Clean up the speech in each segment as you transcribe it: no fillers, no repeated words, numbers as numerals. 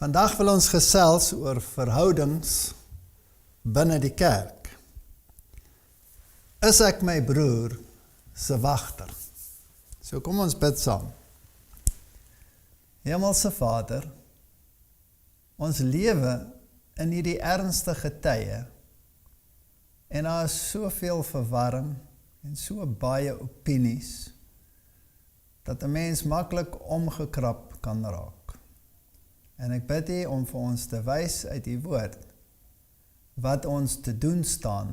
Vandag wil ons gesels oor verhoudings binne die kerk. Is ek my broer se wagter? So kom ons bid saam. Hemelse Vader, ons lewe in hierdie ernstige tye en daar is soveel verwarring en so baie opinies dat 'n mens maklik omgekrap kan raak. En ek bid U om vir ons te wys uit die woord wat ons te doen staan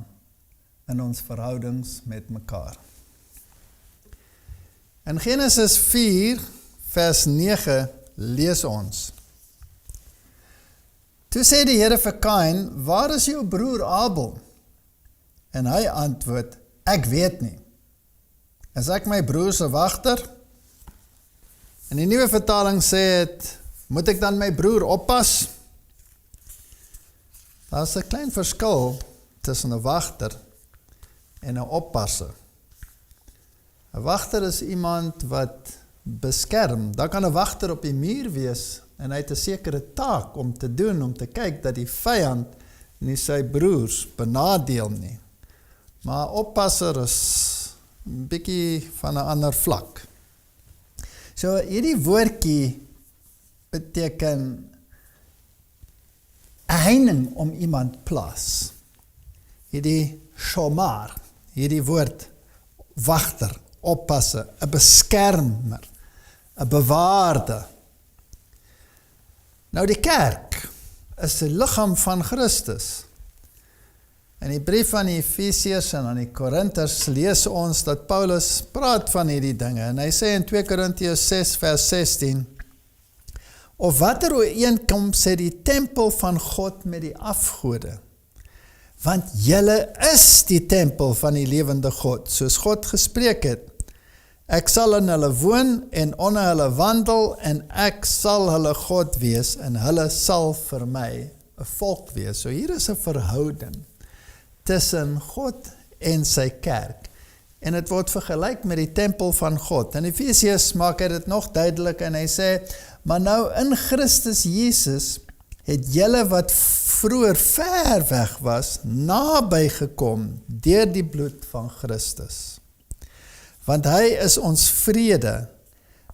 in ons verhoudings met mekaar. In Genesis 4 vers 9 lees ons: Toe sê die Here vir Kain, waar is jou broer Abel? En hy antwoord, ek weet nie. Is ek my broer se wagter? In die nuwe vertaling sê het, moet ek dan my broer oppas? Daar is 'n klein verskil tussen 'n wagter en 'n oppasser. 'n Wagter is iemand wat beskerm. Daar kan 'n wagter op die muur wees en hy het 'n sekere taak om te doen, om te kyk dat die vyand nie sy broers benadeel nie. Maar 'n oppasser is 'n bietjie van 'n ander vlak. So hierdie woordjie beteken 'n heining om iemand plaas. Hierdie shomar, hierdie woord wagter, oppasser, 'n beskermer, 'n bewaarder. Nou die kerk is die liggaam van Christus. In die brief aan die Efesiërs en aan die Korinters lees ons dat Paulus praat van hierdie dinge en hy sê in 2 Korintiërs 6 vers 16: Of watter ooreenkoms het die tempel van God met die afgode? Want julle is die tempel van die lewende God, soos God gespreek het. Ek sal in hulle woon en onder hulle wandel en ek sal hulle God wees en hulle sal vir my 'n volk wees. So hier is 'n verhouding tussen God en sy kerk. En dit word vergelyk met die tempel van God. In Efesiërs maak hy dit nog duidelik en hy sê, maar nou in Christus Jesus het julle wat vroeër ver weg was, naby gekom deur die bloed van Christus. Want hy is ons vrede,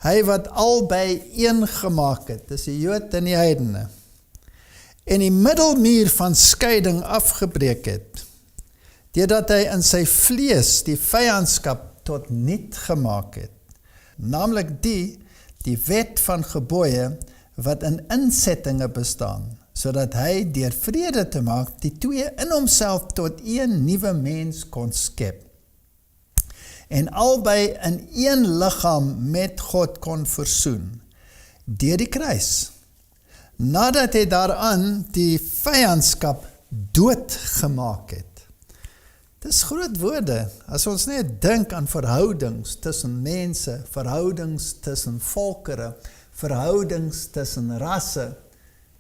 hy wat albei een gemaak het, dis die Jood en die heidene, en die middelmuur van skeiding afgebreek het, deurdat hy in sy vlees die vyandskap tot niet gemaak het, naamlik die wet van gebooie wat in insettinge bestaan, sodat hy deur vrede te maak die twee in homself tot een nuwe mens kon skep, en albei in een liggaam met God kon versoen, deur die kruis, nadat hy daaraan die vyandskap doodgemaak het. Dis groot woorde, as ons net dink aan verhoudings tussen mense, verhoudings tussen volkere, verhoudings tussen rasse,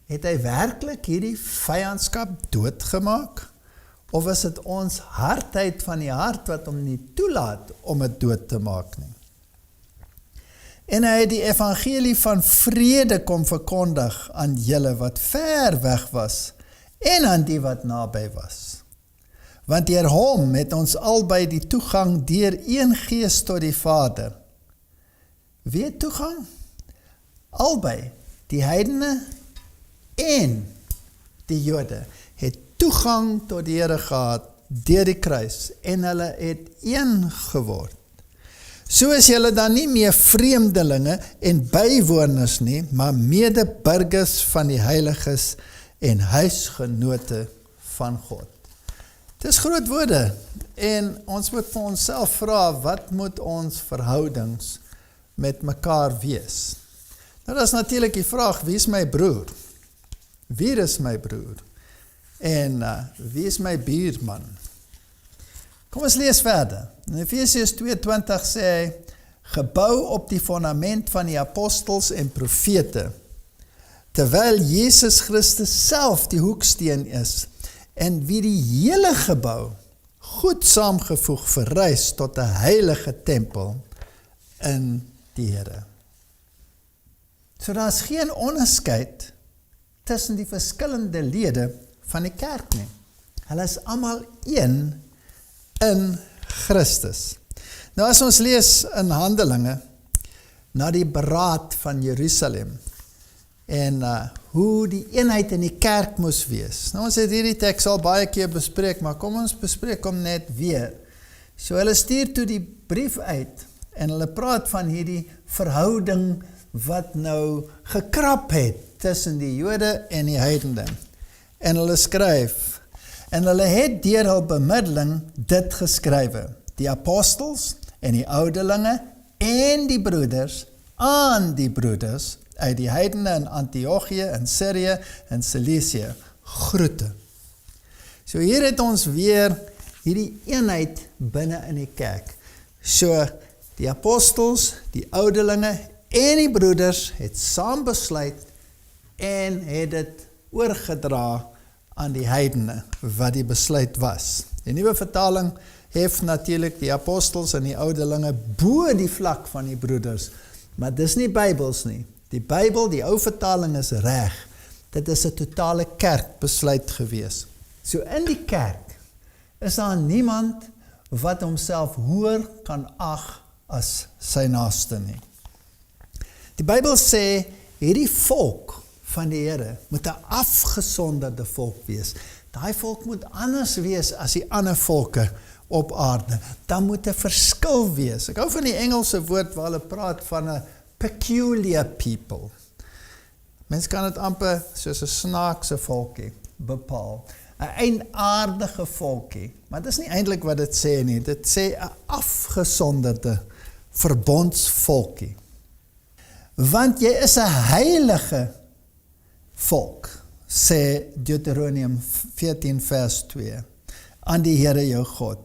het hy werklik hierdie vyandskap doodgemaak? Of is dit ons hardheid van die hart wat hom nie toelaat om dit dood te maak nie? En hy het die evangelie van vrede kom verkondig aan julle wat ver weg was en aan die wat naby was. Want deur hom het ons albei die toegang deur een gees tot die Vader. Wie het toegang? Albei, die heidene en die Jode, het toegang tot die Here gehad deur die kruis en hulle het een geword. So is julle dan nie meer vreemdelinge en bywoners nie, maar medeburgers van die heiliges en huisgenote van God. Dit is groot woorde en ons moet vir onsself vra, wat moet ons verhoudings met mekaar wees? Nou, dat is natuurlijk die vraag, wie is my broer? Wie is my broer? En wie is my buurman? Kom ons lees verder. In Efesiërs 2:20 sê hy, gebou op die fundament van die apostels en profete, terwyl Jesus Christus self die hoeksteen is, en wie die hele gebou goed saamgevoeg verrys tot 'n heilige tempel in die Here. So daar is geen onderskeid tussen die verskillende lede van die kerk nie. Hulle is almal een in Christus. Nou as ons lees in Handelinge, na die beraad van Jerusalem, en hoe die eenheid in die kerk moes wees. Nou ons het hierdie teks al baie keer bespreek, maar kom ons bespreek hom net weer. So hulle stuur toe die brief uit, en hulle praat van hierdie verhouding wat nou gekrap het tussen die Jode en die heidende. En hulle skryf, en hulle het deur hul bemiddeling dit geskrywe, die apostels en die ouderlinge en die broeders aan die broeders uit die heidene in Antiochië, in Syrië, in Cilicië, groete. So hier het ons weer hierdie eenheid binne in die kerk. So die apostels, die ouderlinge en die broeders het saam besluit en het dit oorgedra aan die heidene wat die besluit was. Die nuwe vertaling hef natuurlik die apostels en die ouderlinge bo die vlak van die broeders, maar dis nie Bybels nie. Die Bybel, die ou vertaling is reg. Dit is 'n totale kerkbesluit gewees. So in die kerk is daar niemand wat homself hoër kan ag as sy naaste nie. Die Bybel sê, hierdie volk van die Here moet 'n afgesonderde volk wees. Daai volk moet anders wees as die ander volke op aarde. Dan moet 'n verskil wees. Ek hou van die Engelse woord waar hulle praat van 'n peculiar people. Mens kan dit amper soos 'n snaakse volkie bepaal. 'n Eienaardige volkie. Maar dit is nie eintlik wat dit sê nie. Dit sê 'n afgesonderde verbondsvolkie. Want jy is 'n heilige volk, sê Deuteronomium 14 vers 2, aan die Here jou God.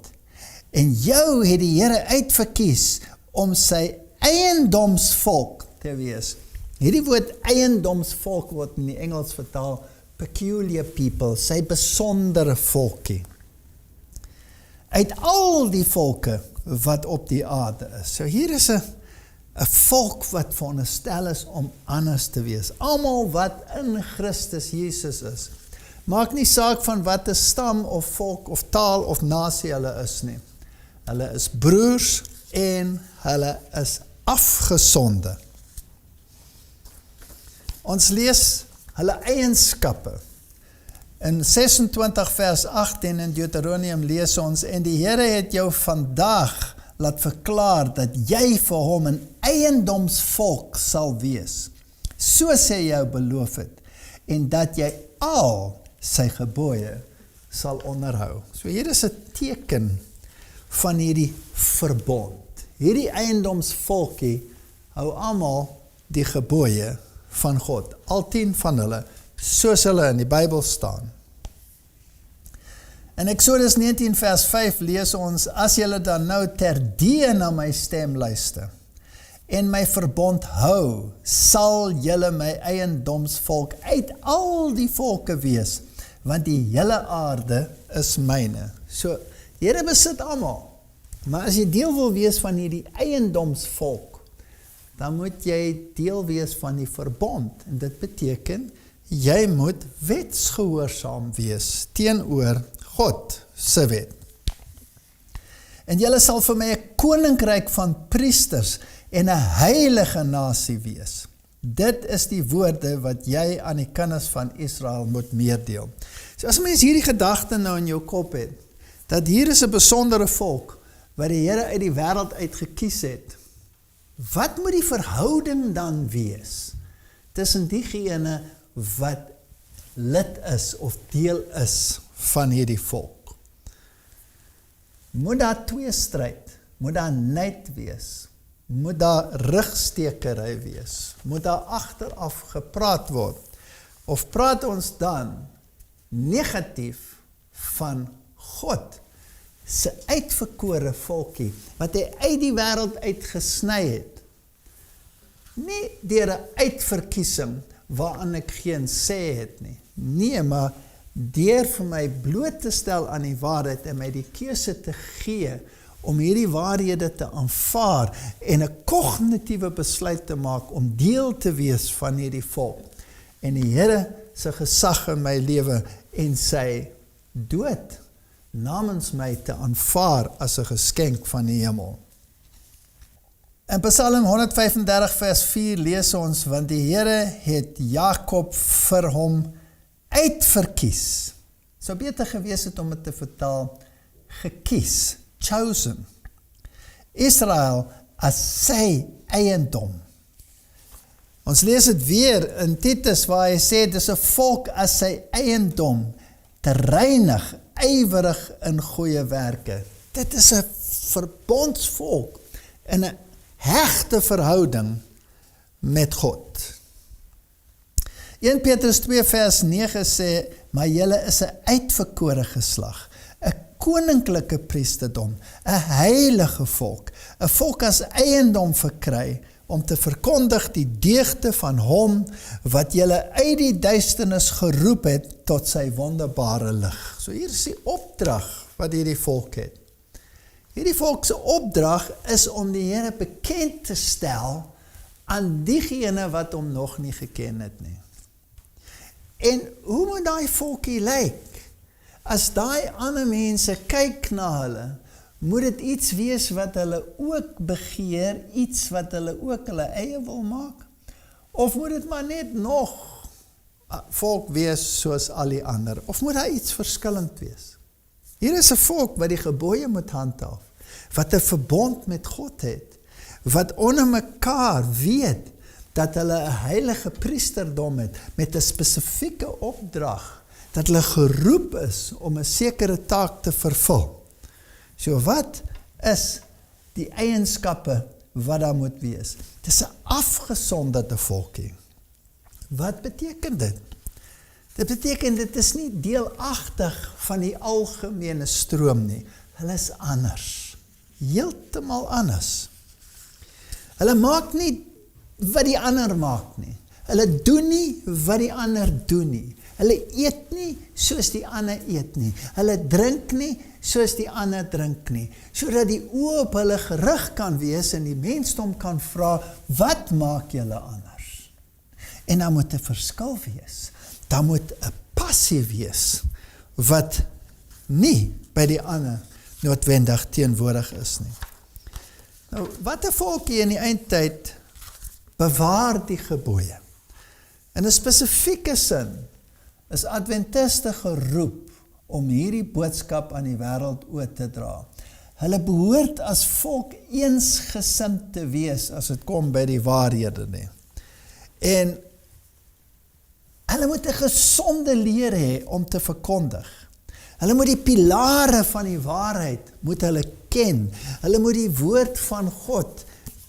En jou het die Here uitverkies om sy eiendomsvolk te wees. Hierdie woord eiendomsvolk word in die Engels vertaal peculiar people, sy besondere volkie. Uit al die volke wat op die aarde is. So hier is 'n volk wat veronderstel is om anders te wees. Almal wat in Christus Jesus is. Maak nie saak van watter stam of volk of taal of nasie hulle is nie. Hulle is broers en hulle is afgesonde. Ons lees hulle eienskappe. In 26 vers 18 in Deuteronomium lees ons, en die Here het jou vandag laat verklaar dat jy vir hom 'n eiendomsvolk sal wees, soos hy jou beloof het, en dat jy al sy gebooie sal onderhou. So hier is 'n teken van hierdie verbond. Hierdie eiendomsvolkie hou almal die gebooie van God, al 10 van hulle, soos hulle in die Bybel staan. In Exodus 19 vers 5 lees ons, as julle dan nou terdee na my stem luister, en my verbond hou, sal julle my eiendomsvolk uit al die volke wees, want die hele aarde is myne. So, die Here besit almal, maar as jy deel wil wees van hierdie eiendomsvolk, dan moet jy deel wees van die verbond, en dit beteken, jy moet wetsgehoorsaam wees teenoor God se wet. En julle sal vir my 'n koninkryk van priesters en 'n heilige nasie wees. Dit is die woorde wat jy aan die kinders van Israel moet meedeel. So as mens hierdie gedagte nou in jou kop het, dat hier is 'n besondere volk wat die Here uit die wêreld uit gekies het, wat moet die verhouding dan wees tussen diegene wat lid is of deel is van hierdie volk? Moet daar tweestryd, moet daar nyd wees, moet daar rugstekery wees, moet daar agteraf gepraat word, of praat ons dan negatief van God se uitverkore volkie, wat hy uit die wêreld uitgesny het, nie deur 'n uitverkiesing waaraan ek geen sê het nie, nee, maar deur vir my bloot te stel aan die waarheid en my die keuse te gee om hierdie waarhede te aanvaar en 'n kognitiewe besluit te maak om deel te wees van hierdie volk. En die Here sy gesag in my lewe en sy dood namens my te aanvaar as 'n geskenk van die hemel. In Psalm 135 vers 4 lees ons, want die Here het Jakob vir hom uitverkies. Sou beter gewees het om dit te vertaal, gekies, chosen. Israel as sy eiendom. Ons lees dit weer in Titus waar hy sê, dis 'n volk as sy eiendom, te reinig, ywerig in goeie werke. Dit is 'n verbondsvolk in 'n hegte verhouding met God. 1 Petrus 2 vers 9 sê, maar julle is 'n uitverkore geslag, 'n koninklike priesterdom, 'n heilige volk, 'n volk as eiendom verkry, om te verkondig die deugde van hom, wat julle uit die duisternis geroep het, tot sy wonderbare lig. So hier is die opdrag, wat hierdie volk het. Hierdie volk se opdrag is om die Here bekend te stel, aan diegene wat hom nog nie geken het nie. En hoe moet daai volkie lyk? As daai ander mense kyk na hulle, moet dit iets wees wat hulle ook begeer, iets wat hulle ook hulle eie wil maak? Of moet dit maar net nog volk wees soos al die ander? Of moet daar iets verskillend wees? Hier is 'n volk wat die gebooie moet handhaaf, wat 'n verbond met God het, wat onder mekaar weet dat hulle 'n heilige priesterdom het, met 'n spesifieke opdrag, dat hulle geroep is om 'n sekere taak te vervul. So wat is die eienskappe wat daar moet wees? Dit is 'n afgesonderde volkie. Wat beteken dit? Dit beteken dit is nie deelagtig van die algemene stroom nie. Hulle is anders. Heeltemal anders. Hulle maak nie wat die ander maak nie. Hulle doen nie wat die ander doen nie. Hulle eet nie soos die ander eet nie. Hulle drink nie soos die ander drink nie. Sodat die oë op hulle gerig kan wees en die mensdom kan vra, wat maak julle anders? En dan moet 'n verskil wees. Dan moet 'n passie wees wat nie by die ander noodwendig teenwoordig is nie. Nou, wat 'n volkie in die eindtyd bewaar die gebooie. In 'n spesifieke sin is Adventiste geroep om hierdie boodskap aan die wêreld oor te dra. Hulle behoort as volk eensgesind te wees as dit kom by die waarhede nie. En hulle moet 'n gesonde leer hê om te verkondig. Hulle moet die pilare van die waarheid moet hulle ken. Hulle moet die woord van God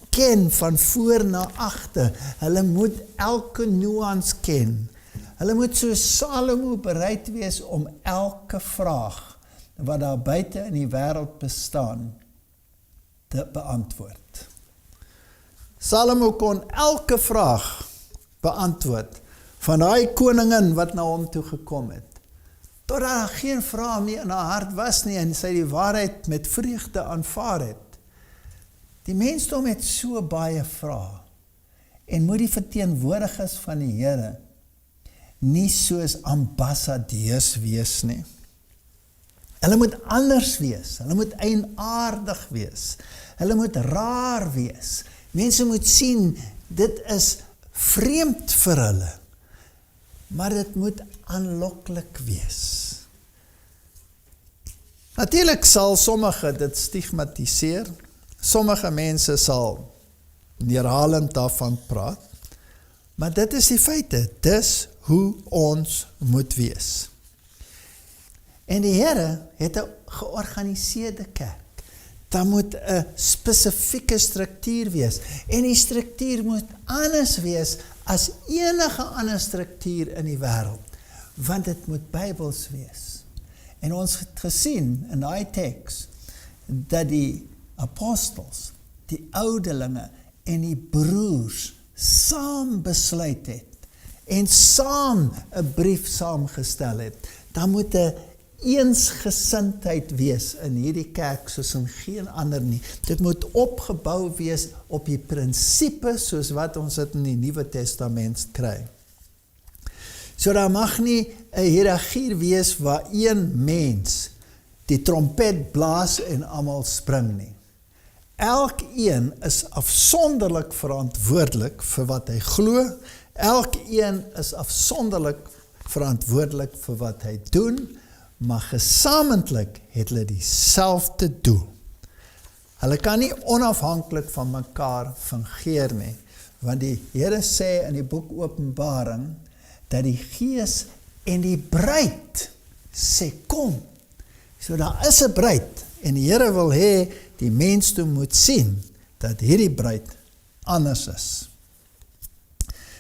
ken van voor na agter. Hulle moet elke nuance ken. Hulle moet soos Salomo bereid wees om elke vraag wat daar buite in die wêreld bestaan te beantwoord. Salomo kon elke vraag beantwoord van daai koningin wat na hom toe gekom het. Totdat daar geen vraag meer in haar hart was nie en sy die waarheid met vreugde aanvaar het. Die mensdom het so baie vrae en moet die verteenwoordigers van die Here nie soos ambassadeurs wees nie. Hulle moet anders wees, hulle moet eienaardig wees, hulle moet raar wees. Mense moet sien, dit is vreemd vir hulle, maar dit moet aanloklik wees. Natuurlik sal sommige dit stigmatiseer, sommige mense sal neerhalend daarvan praat, maar dit is die feite, dis hoe ons moet wees. En die Here het 'n georganiseerde kerk. Daar moet 'n spesifieke struktuur wees. En die struktuur moet anders wees as enige ander struktuur in die wêreld. Want dit moet Bybels wees. En ons het gesien in daai teks dat die apostels, die ouderlinge en die broers saam besluit het en saam 'n brief saamgestel het. Daar moet 'n eensgesindheid wees in hierdie kerk soos in geen ander nie. Dit moet opgebou wees op die prinsipe soos wat ons dit in die Nuwe Testament kry. So daar mag nie 'n hiërargie wees waar een mens die trompet blaas en almal spring nie. Elkeen is afsonderlik verantwoordelik vir wat hy glo. Elkeen is afsonderlik verantwoordelik vir wat hy doen, maar gesamentlik het hulle dieselfde doel. Hulle kan nie onafhanklik van mekaar fungeer nie, want die Here sê in die boek Openbaring, dat die Gees en die bruid sê kom. So daar is 'n bruid, en die Here wil hê, die mens toe moet sien, dat hierdie bruid anders is.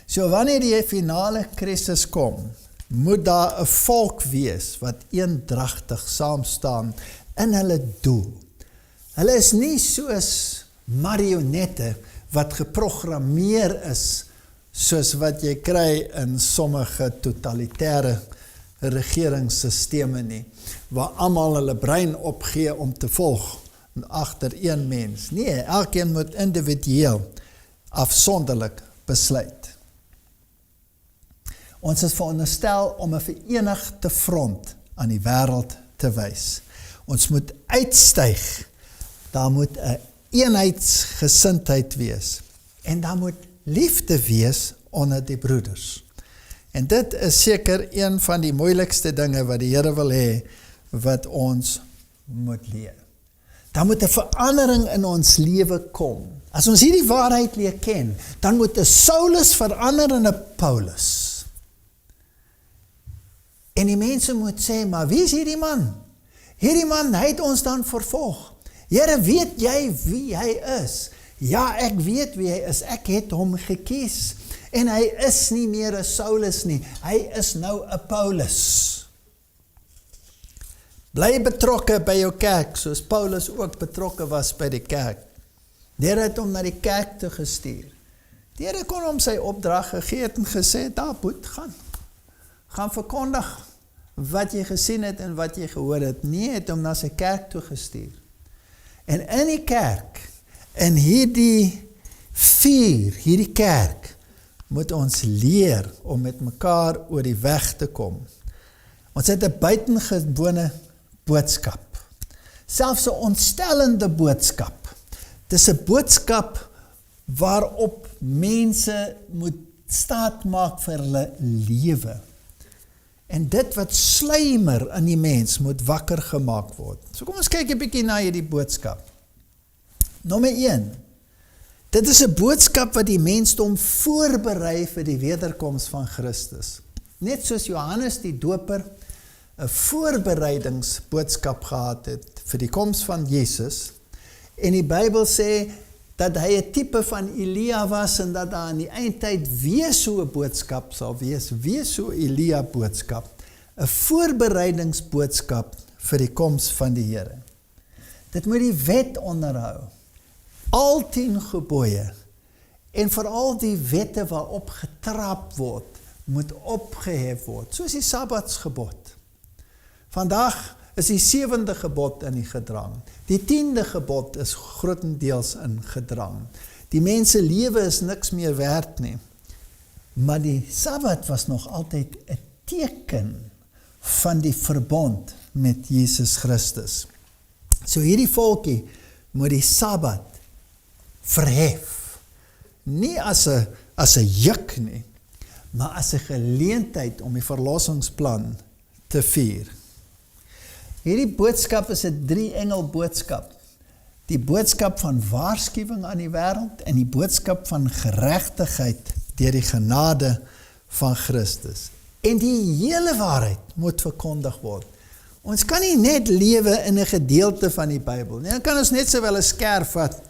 So wanneer die finale krisis kom, moet daar 'n volk wees, wat eendragtig saam staan in hulle doel. Hulle is nie soos marionette, wat geprogrammeer is, soos wat jy kry in sommige totalitêre regeringssisteme nie, waar almal hulle brein opgee om te volg, agter een mens. Nee, elkeen moet individueel, afsonderlik besluit. Ons is veronderstel om 'n verenigde front aan die wêreld te wys. Ons moet uitstyg, daar moet 'n eenheidsgesindheid wees, en daar moet liefde wees onder die broeders. En dit is seker een van die moeilikste dinge wat die Here wil hê, wat ons moet leer. Daar moet 'n verandering in ons lewe kom. As ons hierdie waarheid leer ken, dan moet 'n Saulus verander in 'n Paulus. En die mense moet sê, maar wie is hierdie man? Hierdie man, hy het ons dan vervolg. Here, weet jy wie hy is? Ja, ek weet wie hy is. Ek het hom gekies. En hy is nie meer 'n Saulus nie. Hy is nou 'n Paulus. Bly betrokke by jou kerk, soos Paulus ook betrokke was by die kerk. Die Here het hom na die kerk toe gestuur. Die Here kon hom sy opdrag gegee het en gesê, daar moet gaan. Gaan verkondig wat jy gesien het en wat jy gehoor het. Nee, het hom na sy kerk toe gestuur. En in die kerk, in hierdie kerk, moet ons leer om met mekaar oor die weg te kom. Ons het 'n buitengewone boodskap. Selfs 'n ontstellende boodskap. Dis 'n boodskap waarop mense moet staat maak vir hulle lewe. En dit wat sluimer in die mens moet wakker gemaak word. So kom ons kyk 'n bietjie na hierdie boodskap. Nommer 1. Dit is 'n boodskap wat die mensdom voorberei vir die wederkoms van Christus. Net soos Johannes die Doper 'n voorbereidingsboodskap gehad het vir die koms van Jesus. En die Bybel sê dat hy 'n tipe van Elia was en dat daar in die eindtyd weer so 'n boodskap sal wees, weer so Elia boodskap, 'n voorbereidingsboodskap vir die koms van die Here. Dit moet die wet onderhou, al 10 gebooie, en veral die wette waarop getrap word, moet opgehef word, soos die Sabbatsgebod. Vandag is die 7de gebod in die gedrang. Die 10de gebod is grootendeels in gedrang. Die mense lewe is niks meer werd nie. Maar die Sabbat was nog altyd 'n teken van die verbond met Jesus Christus. So hierdie volkie moet die Sabbat verhef. Nie as 'n juk nie, maar as 'n geleentheid om die verlossingsplan te vier. Hierdie boodskap is 'n 3-engel boodskap. Die boodskap van waarskuwing aan die wêreld en die boodskap van geregtigheid deur die genade van Christus. En die hele waarheid moet verkondig word. Ons kan nie net lewe in 'n gedeelte van die Bybel nie. Dan kan ons net sowel 'n skerf vat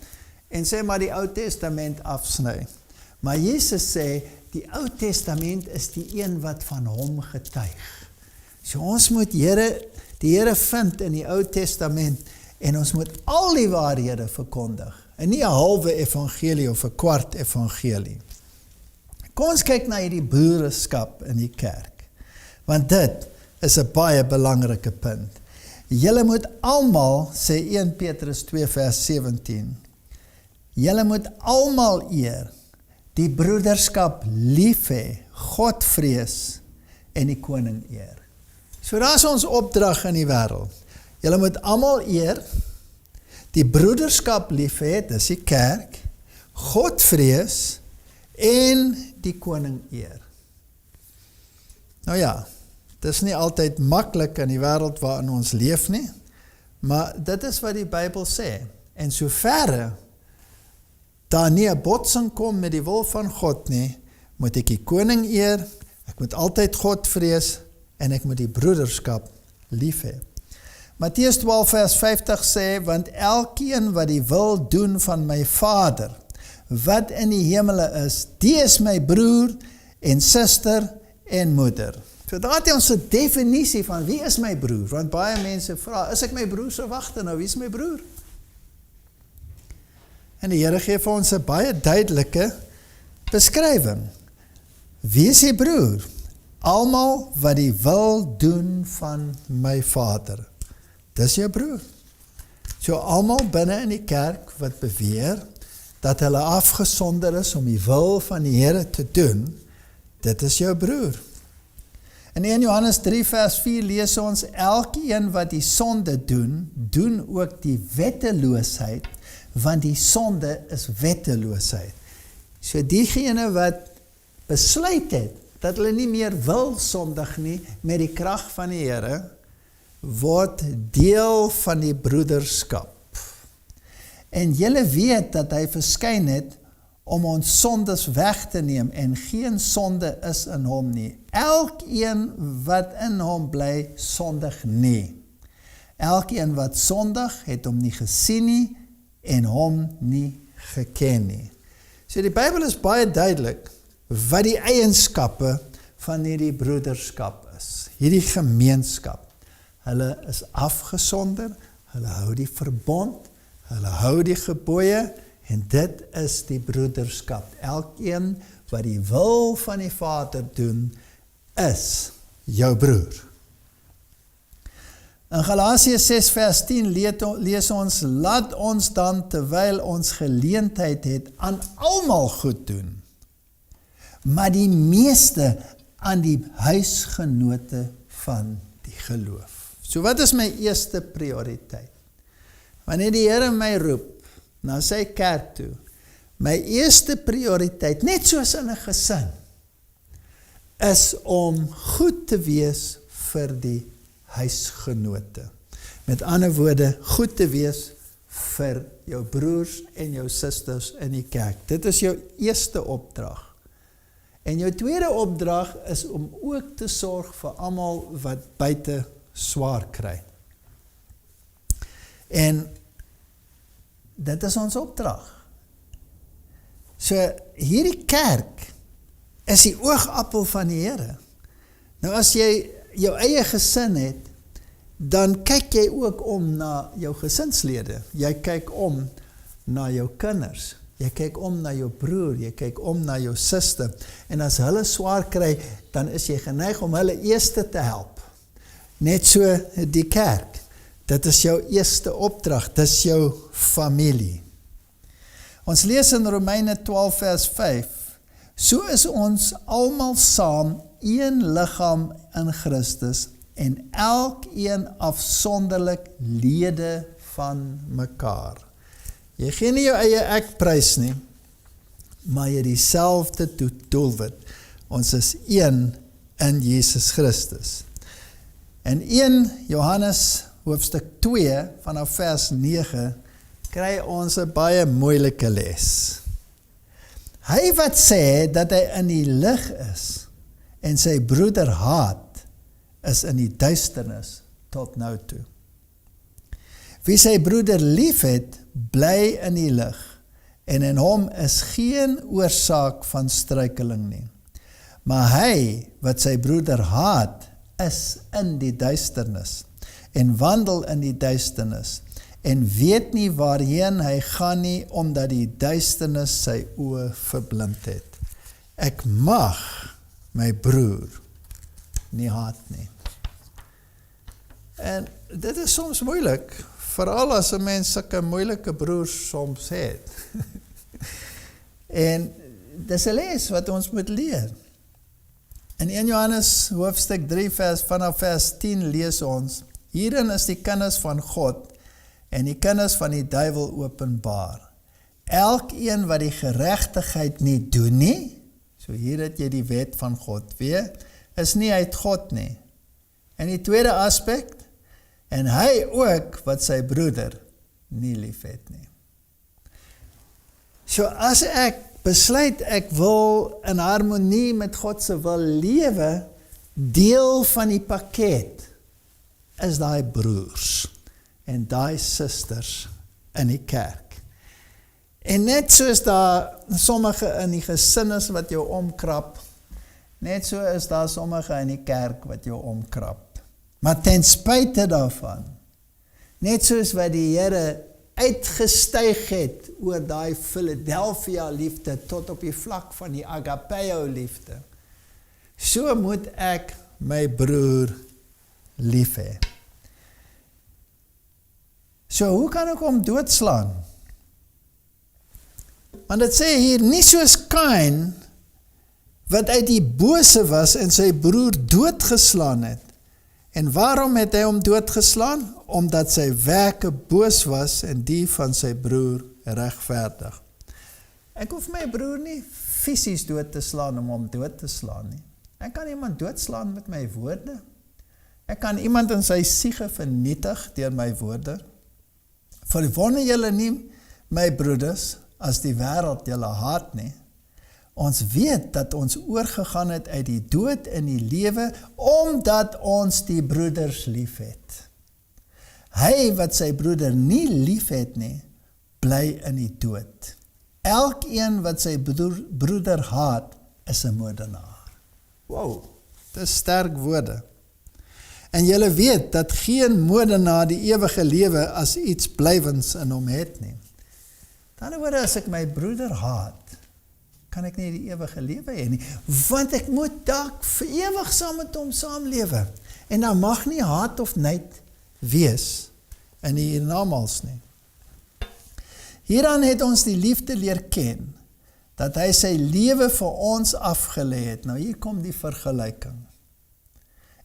en sê maar die Ou Testament afsny. Maar Jesus sê die Ou Testament is die een wat van hom getuig. So ons moet die Here vind in die Ou Testament en ons moet al die waarhede verkondig. En nie 'n halwe evangelie of 'n kwart evangelie. Kom ons kyk na hierdie broederskap in die kerk. Want dit is 'n baie belangrike punt. Julle moet almal, sê 1 Petrus 2 vers 17, julle moet almal eer, die broederskap lief hê, God vrees en die koning eer. So daar is ons opdrag in die wêreld. Julle moet almal eer, die broederskap lief hê, dis die kerk, God vrees en die koning eer. Nou ja, dit is nie altyd maklik in die wêreld waarin ons leef nie, maar dit is wat die Bybel sê. En soverre daar nie 'n botsing kom met die wil van God nie, moet ek die koning eer, ek moet altyd God vrees en ek moet die broederskap lief hê. Matteus 12 vers 50 sê, want elkeen wat die wil doen van my Vader, wat in die hemele is, die is my broer en suster en moeder. So daar het ons 'n definisie van wie is my broer, want baie mense vra, is ek my broer se wagte nou, wie is my broer? En die Here gee vir ons 'n baie duidelike beskrywing. Wie is die broer? Almal wat die wil doen van my Vader. Dis jou broer. So almal binne in die kerk wat beweer dat hulle afgesonder is om die wil van die Here te doen, dit is jou broer. In 1 Johannes 3 vers 4 lees ons, elkeen wat die sonde doen, doen ook die wetteloosheid, want die sonde is wetteloosheid. So diegene wat besluit het, dat hulle nie meer wil sondig nie, met die krag van die Here, word deel van die broederskap. En julle weet dat hy verskyn het, om ons sondes weg te neem, en geen sonde is in hom nie. Elkeen wat in hom bly, sondig nie. Elkeen wat sondig, het hom nie gesien nie, en hom nie geken nie. So die Bybel is baie duidelik, wat die eienskappe van hierdie broederskap is, hierdie gemeenskap. Hulle is afgesonder, hulle hou die verbond, hulle hou die gebooie, en dit is die broederskap. Elkeen wat die wil van die Vader doen, is jou broer. In Galasië 6 vers 10 lees ons, laat ons dan terwyl ons geleentheid het aan almal goed doen, maar die meeste aan die huisgenote van die geloof. So wat is my eerste prioriteit? Wanneer die Here my roep na sy kerk toe, my eerste prioriteit, net soos in 'n gesin, is om goed te wees vir die huisgenote. Met ander woorde, goed te wees vir jou broers en jou susters in die kerk. Dit is jou eerste opdrag. En jou tweede opdrag is om ook te sorg vir almal wat buite swaar kry. En dit is ons opdrag. So hierdie kerk is die oogappel van die Here. Nou as jy jou eie gesin het, dan kyk jy ook om na jou gesinslede. Jy kyk om na jou kinders. Jy kyk om na jou broer, jy kyk om na jou suster. En as hulle swaar kry, dan is jy geneig om hulle eerste te help. Net so die kerk. Dit is jou eerste opdrag, dit is jou familie. Ons lees in Romeine 12 vers 5, so is ons almal saam een liggaam in Christus en elkeen afsonderlik lede van mekaar. Jy gee nie jou eie ek prys nie, maar jy dieselfde doelwit. Ons is een in Jesus Christus. En 1 Johannes hoofstuk 2 vanaf vers 9 kry ons 'n baie moeilike les. Hy wat sê dat hy in die lig is en sy broeder haat, is in die duisternis tot nou toe. Wie sy broeder liefhet, bly in die lig, en in hom is geen oorsaak van struikeling nie. Maar hy wat sy broeder haat, is in die duisternis, en wandel in die duisternis, en weet nie waarheen hy gaan nie, omdat die duisternis sy oë verblind het. Ek mag my broer nie haat nie. En dit is soms moeilik, veral as 'n mens sulke moeilike broers soms het. En dis 'n les wat ons moet leer. In 1 Johannes hoofstuk 3 vanaf vers 10 lees ons, hierin is die kinders van God en die kinders van die duiwel openbaar. Elkeen wat die geregtigheid nie doen nie, so hier het jy die wet van God weer, is nie uit God nie. En die tweede aspek, en hy ook wat sy broeder nie lief het nie. So as ek besluit ek wil in harmonie met God se wil lewe, deel van die pakket is daai broers en daai susters in die kerk. En net soos daar sommige in die gesin is wat jou omkrap, net so is daar sommige in die kerk wat jou omkrap. Maar ten spyte daarvan, net soos wat die Here uitgestyg het oor daai Philadelphia liefde tot op die vlak van die agapeo liefde, so moet ek my broer lief hê. So hoe kan ek hom doodslaan? Want dit sê hier, nie soos Kain, wat uit die bose was en sy broer doodgeslaan het. En waarom het hy hom doodgeslaan? Omdat sy werke boos was en die van sy broer regverdig. Ek hoef my broer nie fisies dood te slaan om hom dood te slaan nie. Ek kan iemand doodslaan met my woorde. Ek kan iemand in sy siege vernietig deur my woorde. Verwonder julle nie, my broeders, as die wêreld julle haat nie. Ons weet dat ons oorgegaan het uit die dood in die lewe, omdat ons die broeders lief het. Hy wat sy broeder nie lief het nie, bly in die dood. Elkeen wat sy broeder haat, is 'n moordenaar. Wow, dis sterk woorde. En julle weet dat geen moordenaar die ewige lewe as iets blywends in hom het nie. Dan word as ek my broeder haat, kan ek nie die ewige lewe hê nie, want ek moet dalk vir ewig saam met hom saamlewe. En daar mag nie haat of nyd wees in die hiernamaals nie. Hieraan het ons die liefde leer ken, dat hy sy lewe vir ons afgelê het. Nou hier kom die vergelyking.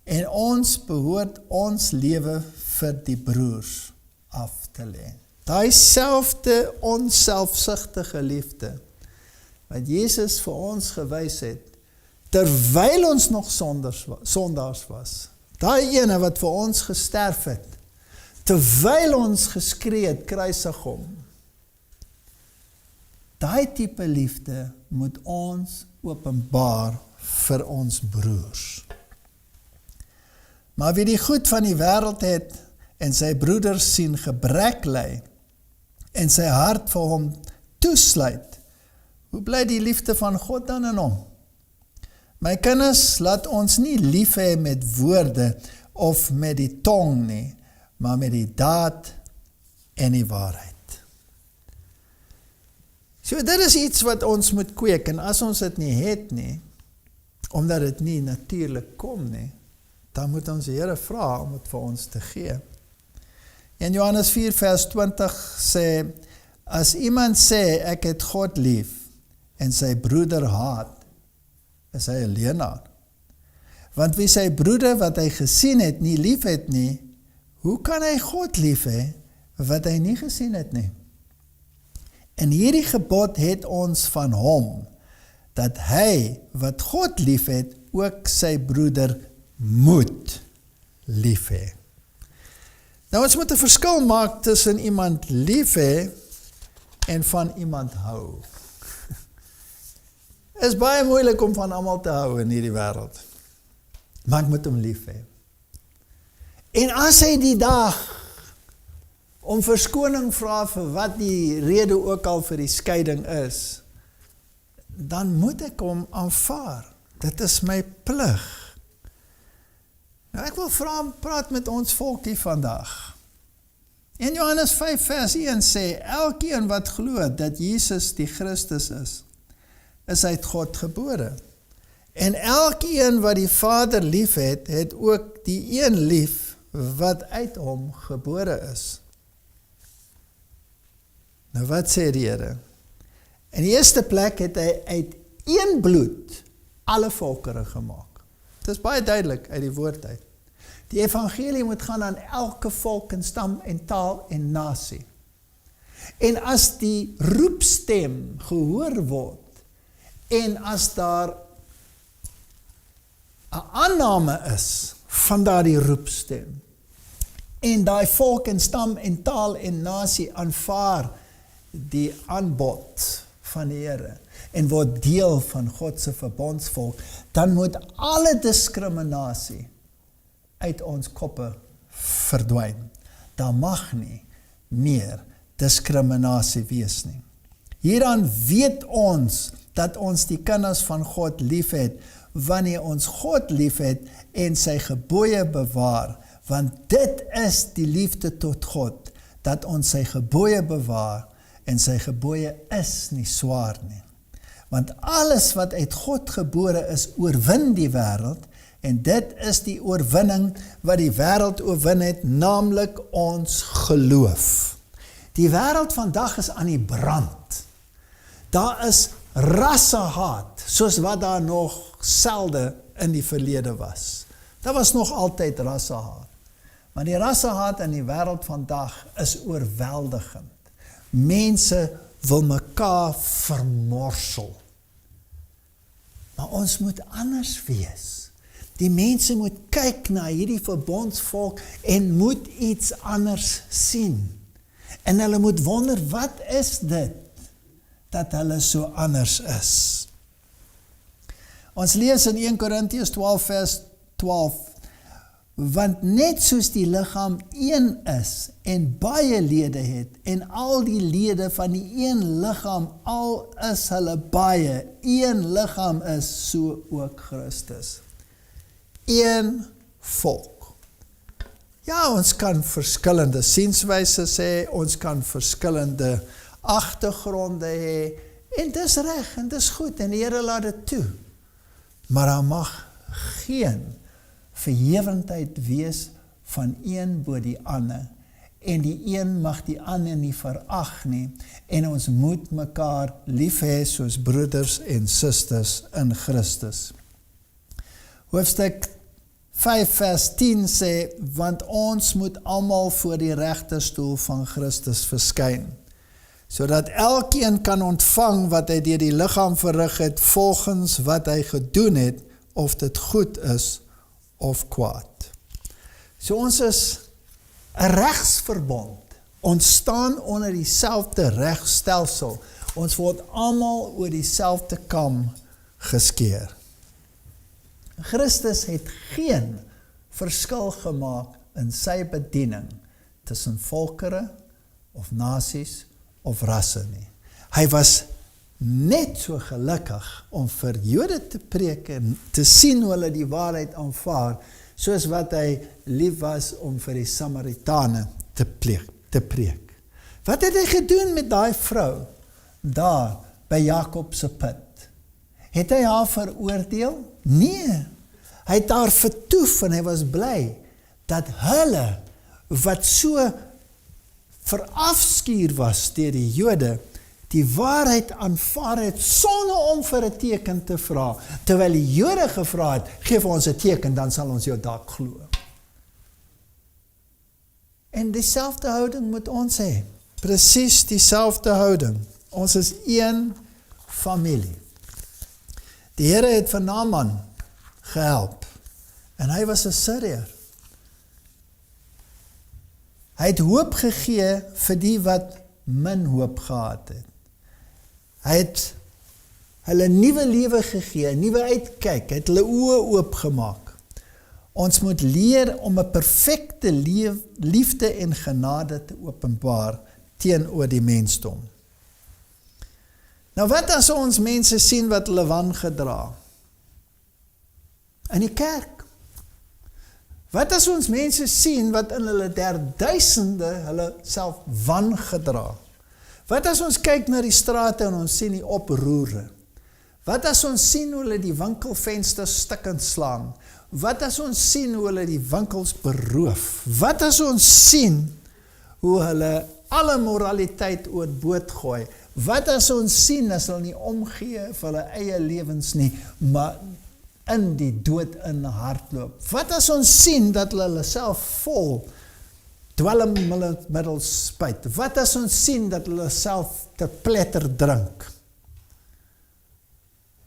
En ons behoort ons lewe vir die broers af te lê. Daai selfde onselfsugtige liefde wat Jesus vir ons gewys het, terwyl ons nog sondaars was. Daai ene wat vir ons gesterf het, terwyl ons geskree het, kruisig hom. Daai tipe liefde moet ons openbaar vir ons broers. Maar wie die goed van die wêreld het en sy broeders sien gebrek ly en sy hart vir hom toesluit, hoe bly die liefde van God dan in hom? My kinders, laat ons nie lief hê met woorde of met die tong nie, maar met die daad en die waarheid. So dit is iets wat ons moet kweek, en as ons dit nie het nie, omdat dit nie natuurlik kom nie, dan moet ons die Here vra om dit vir ons te gee. In Johannes 4 vers 20 sê, as iemand sê ek het God lief en sy broeder haat, is hy 'n leienaar. Want wie sy broeder wat hy gesien het nie lief het nie, hoe kan hy God lief hê wat hy nie gesien het nie? En hierdie gebod het ons van hom, dat hy wat God lief het, ook sy broeder moet lief hê. Nou ons moet 'n verskil maak tussen iemand lief hê en van iemand hou. Is baie moeilik om van almal te hou in hierdie wêreld. Maar ek moet hom lief hê. En as hy die dag om verskoning vra vir wat die rede ook al vir die skeiding is, dan moet ek hom aanvaar. Dit is my plig. Nou ek wil praat met ons volkie vandag. In Johannes 5 vers 1 sê, elkeen wat glo dat Jesus die Christus is uit God gebore. En elkeen wat die Vader lief het, het ook die een lief wat uit hom gebore is. Nou wat sê die Here? In die eerste plek het hy uit een bloed alle volkere gemaak. Dit is baie duidelik uit die woord uit. Die evangelie moet gaan aan elke volk en stam en taal en nasie. En as die roepstem gehoor word, en as daar 'n aanname is van daardie roepstem, en daai volk en stam en taal en nasie aanvaar die aanbod van die Here, en word deel van God se verbondsvolk, dan moet alle diskriminasie uit ons koppe verdwyn. Daar mag nie meer diskriminasie wees nie. Hieraan weet ons dat ons die kinders van God liefhet, wanneer ons God liefhet en sy gebooie bewaar, want dit is die liefde tot God, dat ons sy gebooie bewaar, en sy gebooie is nie swaar nie. Want alles wat uit God gebore is, oorwin die wêreld, en dit is die oorwinning wat die wêreld oorwin het, naamlik ons geloof. Die wêreld vandag is aan die brand. Daar is rassehaat, soos wat daar nog selde in die verlede was. Daar was nog altyd rassehaat. Maar die rassehaat in die wêreld vandag is oorweldigend. Mense wil mekaar vermorsel. Maar ons moet anders wees. Die mense moet kyk na hierdie verbondsvolk en moet iets anders sien. En hulle moet wonder, wat is dit dat hulle so anders is? Ons lees in 1 Korintiërs 12 vers 12, want net soos die liggaam een is en baie lede het, en al die lede van die een liggaam, al is hulle baie, een liggaam is, so ook Christus. Een volk. Ja, ons kan verskillende sienswyse hê, ons kan verskillende agtergronde hê, en dis reg, en dis goed, en die Here laat dit toe. Maar daar mag geen verhewendheid wees van een bo die ander, en die een mag die ander nie verag nie, en ons moet mekaar lief hê soos broeders en susters in Christus. Hoofstuk 5 vers 10 sê, want ons moet almal voor die regterstoel van Christus verskyn, sodat elkeen kan ontvang wat hy deur die liggaam verrig het, volgens wat hy gedoen het, of dit goed is of kwaad. So ons is 'n regsverbond. Ons staan onder dieselfde regstelsel. Ons word almal oor dieselfde kam geskeer. Christus het geen verskil gemaak in sy bediening tussen volkere of nasies of rasse nie. Hy was net so gelukkig om vir Jode te preek en te sien hoe hulle die waarheid aanvaar, soos wat hy lief was om vir die Samaritane te preek. Wat het hy gedoen met daai vrou daar by Jakob se put? Het hy haar veroordeel? Nee, hy het haar vertoef en hy was bly dat hulle wat so verafskuur was deur die Jode, die waarheid aanvaar het sonder om vir 'n teken te vra, terwyl die Jode gevra het, gee vir ons 'n teken, dan sal ons jou dalk glo. En dieselfde houding moet ons hê, presies dieselfde houding. Ons is een familie. Die Here het vir Naaman gehelp, en hy was 'n Syriër. Hy het hoop gegee vir die wat min hoop gehad het. Hy het hulle nuwe lewe gegee, nuwe uitkyk, hy het hulle oë oopgemaak. Ons moet leer om 'n perfekte liefde en genade te openbaar teenoor die mensdom. Nou wat as ons mense sien wat hulle wangedra? In die kerk. Wat as ons mense sien wat in hulle derduisende hulle self wangedra? Wat as ons kyk na die strate en ons sien die oproere? Wat as ons sien hoe hulle die winkelvensters stukkend slaan? Wat as ons sien hoe hulle die winkels beroof? Wat as ons sien hoe hulle alle moraliteit oorboord gooi? Wat as ons sien as hulle nie omgee vir hulle eie lewens nie, maar in die dood in hardloop? Wat as ons sien dat hulle self vol dwelmmiddels spuit? Wat as ons sien dat hulle self te pletter drink?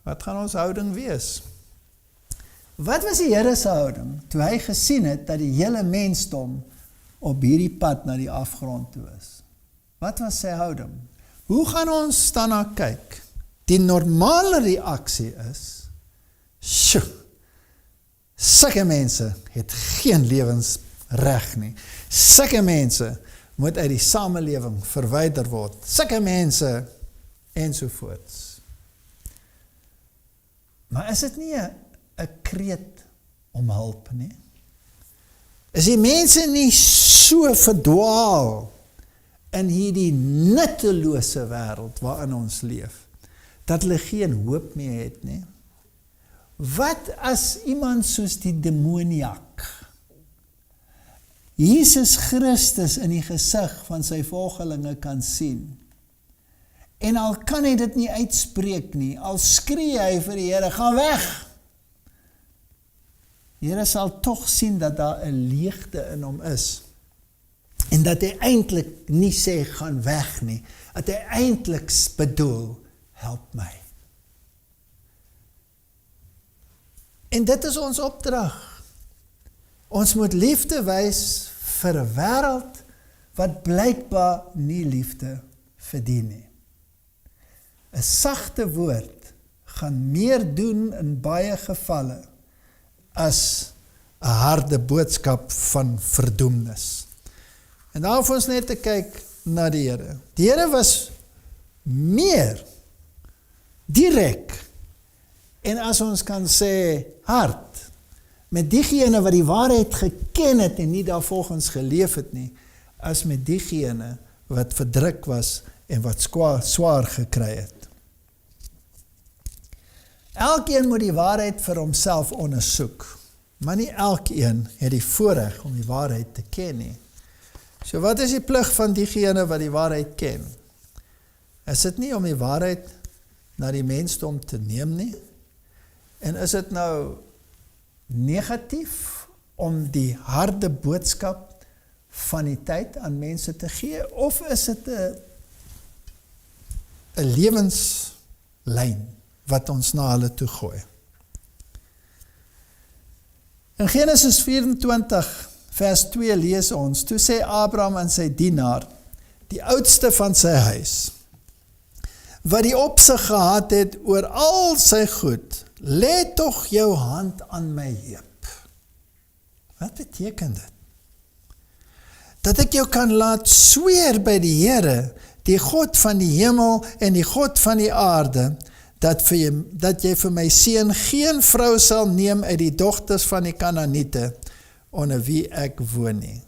Wat gaan ons houding wees? Wat was die Here se houding toe hy gesien het dat die hele mensdom op hierdie pad na die afgrond toe is? Wat was sy houding? Hoe gaan ons daarna kyk? Die normale reaksie is, sjoe, sulke mense het geen lewensreg nie. Sulke mense moet uit die samelewing verwyder word. Sulke mense ensovoorts. Maar is dit nie 'n kreet om hulp nie? Is die mense nie so verdwaal in hierdie nuttelose wêreld waarin ons leef, dat hulle geen hoop meer het nie? Wat as iemand soos die demoniak Jesus Christus in die gesig van sy volgelinge kan sien, en al kan hy dit nie uitspreek nie, al skree hy vir die Here, gaan weg. Die Here sal tog sien dat daar 'n leegte in hom is, en dat hy eintlik nie sê, gaan weg nie, dat hy eintlik bedoel, help my. En dit is ons opdrag. Ons moet liefde wys vir 'n wêreld wat blykbaar nie liefde verdien nie. 'n Sagte woord gaan meer doen in baie gevalle as 'n harde boodskap van verdoemnis. En daar hoef ons net te kyk na die Here. Die Here was meer direk en as ons kan sê hard met diegene wat die waarheid geken het en nie daarvolgens geleef het nie, as met diegene wat verdruk was en wat swaar gekry het. Elkeen moet die waarheid vir homself ondersoek, maar nie elkeen het die voorreg om die waarheid te ken nie. So wat is die plig van diegene wat die waarheid ken? Is dit nie om die waarheid na die mensdom te neem nie? En is dit nou negatief om die harde boodskap van die tyd aan mense te gee, of is dit 'n lewenslyn wat ons na hulle toe gooi? In Genesis 24 vers 2 lees ons, toe sê Abraham aan sy dienaar, die oudste van sy huis, wat die opsig gehad het oor al sy goed, lê tog jou hand aan my heup. Wat beteken dit? Dat ek jou kan laat sweer by die Here, die God van die hemel en die God van die aarde, dat jy vir my seun geen vrou sal neem uit die dogters van die Kanaaniete, onder wie ek woon nie.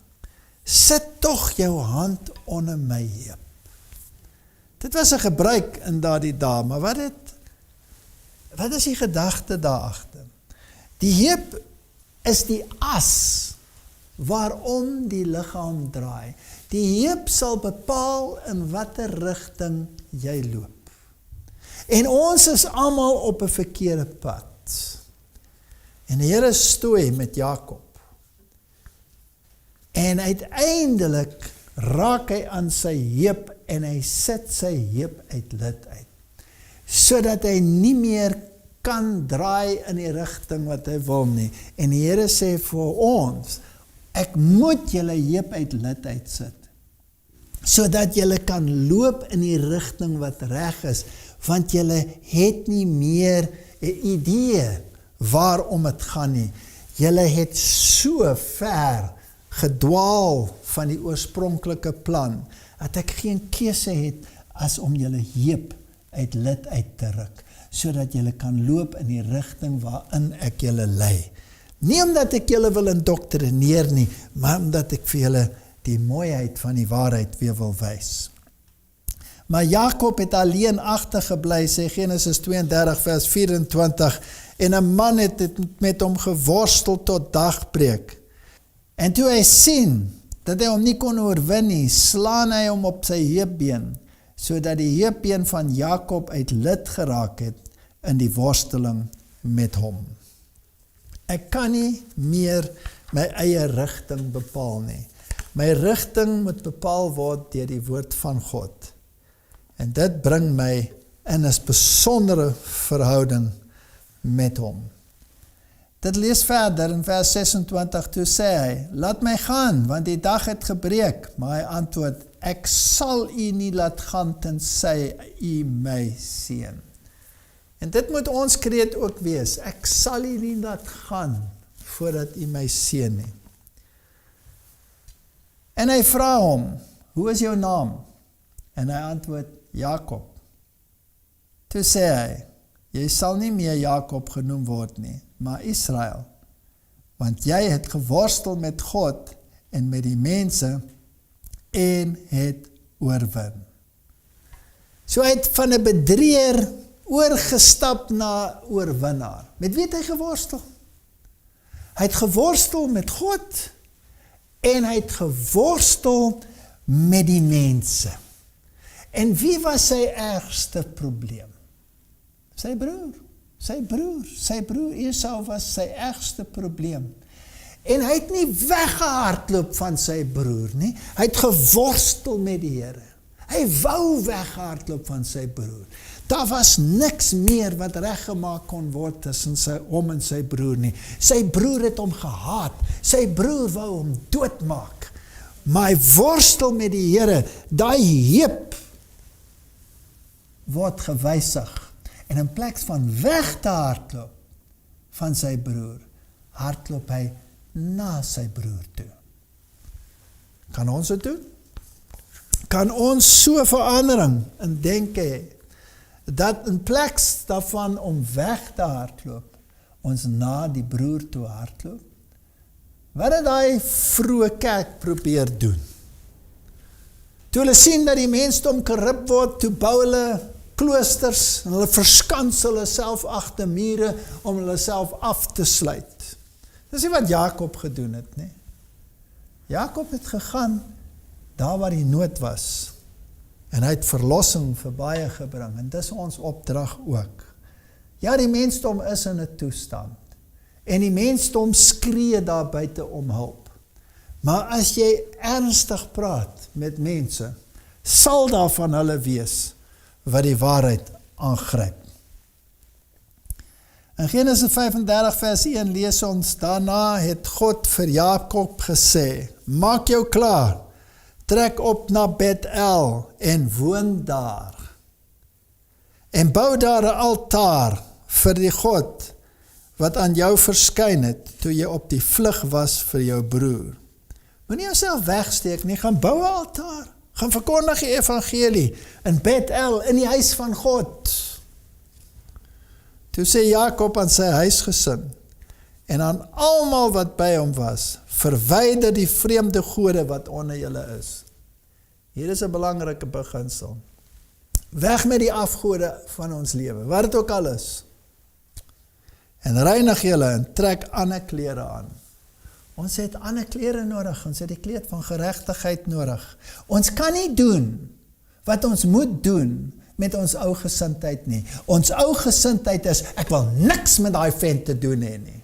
Sit tog jou hand onder my heup. Dit was 'n gebruik in daardie dae, maar wat is die gedagte daarachter? Die heup is die as waarom die liggaam draai. Die heup sal bepaal in watter rigting jy loop. En ons is almal op 'n verkeerde pad. En die Here stoei met Jakob. En uiteindelik raak hy aan sy heup en hy sit sy heup uit lid uit. Sodat hy nie meer kan draai in die rigting wat hy wil nie. En die Here sê vir ons, ek moet julle heup uit lid uitsit, sodat julle kan loop in die rigting wat reg is, want julle het nie meer 'n idee waarom het gaan nie. Julle het so ver gedwaal van die oorspronklike plan, dat ek geen keuse het as om julle heup uit lid uit te ruk, sodat julle kan loop in die rigting waarin ek julle lei. Nie omdat ek julle wil indoktrineer nie, maar omdat ek vir julle die mooiheid van die waarheid weer wil wys. Maar Jakob het alleen agtergebly, sê Genesis 32 vers 24, en 'n man het met hom geworstel tot dagbreek. En toe hy sien dat hy hom nie kon oorwin nie, slaan hy hom op sy heupbeen, sodat die heupbeen van Jakob uit lid geraak het in die worsteling met hom. Ek kan nie meer my eie rigting bepaal nie. My rigting moet bepaal word deur die woord van God. En dit bring my in 'n besondere verhouding met hom. Dit lees verder in vers 26, toe sê hy, laat my gaan, want die dag het gebreek. Maar hy antwoord, ek sal u nie laat gaan, tensy u my seën. En dit moet ons kreet ook wees, ek sal u nie laat gaan, voordat u my seën nie. En hy vra hom, hoe is jou naam? En hy antwoord, Jakob. Toe sê hy, jy sal nie meer Jakob genoem word nie, maar Israel, want jy het geworstel met God en met die mense en het oorwin. So hy het van 'n bedrieër oorgestap na oorwinnaar. Met wie het hy geworstel? Hy het geworstel met God en hy het geworstel met die mense. En wie was sy ergste probleem? Sy broer. Sy broer Esau was sy ergste probleem. En hy het nie weggehardloop van sy broer nie. Hy het geworstel met die Here. Hy wou weghardloop van sy broer. Daar was niks meer wat reggemaak kon word tussen hom en sy broer nie. Sy broer het hom gehaat. Sy broer wou hom doodmaak. Maar hy worstel met die Here. Daai heup word gewysig. En in plek van weg te hardloop van sy broer, hardloop hy na sy broer toe. Kan ons dit doen? Kan ons so verandering in denke hê, dat in plek daarvan om weg te hardloop, ons na die broer toe hardloop? Wat het daai vroeë kerk probeer doen? Toe hulle sien dat die mensdom korrup word, toe bou hulle kloosters, en hulle verskans hulle self agter mure, om hulle self af te sluit. Dis nie wat Jakob gedoen het, nie. Jakob het gegaan, daar waar die nood was, en hy het verlossing vir baie gebring, en dis ons opdrag ook. Ja, die mensdom is in 'n toestand, en die mensdom skree daar buite om hulp. Maar as jy ernstig praat met mense, sal daar van hulle wees, wat die waarheid aangryp. In Genesis 35 vers 1 lees ons, daarna het God vir Jakob gesê, maak jou klaar, trek op na Bethel en woon daar. En bou daar 'n altaar vir die God, wat aan jou verskyn het, toe jy op die vlug was vir jou broer. Moenie jouself wegsteek nie, gaan bou 'n altaar. Gaan verkondig die evangelie in Bethel, in die huis van God. Toe sê Jakob aan sy huisgesin, en aan almal wat by hom was, verwyder die vreemde gode wat onder julle is. Hier is 'n belangrike beginsel. Weg met die afgode van ons lewe, wat dit ook al is. En reinig julle en trek ander klere aan. Ons het ander klere nodig, ons het die kleed van geregtigheid nodig. Ons kan nie doen wat ons moet doen met ons ou gesindheid nie. Ons ou gesindheid is, ek wil niks met daai vent te doen hê nie.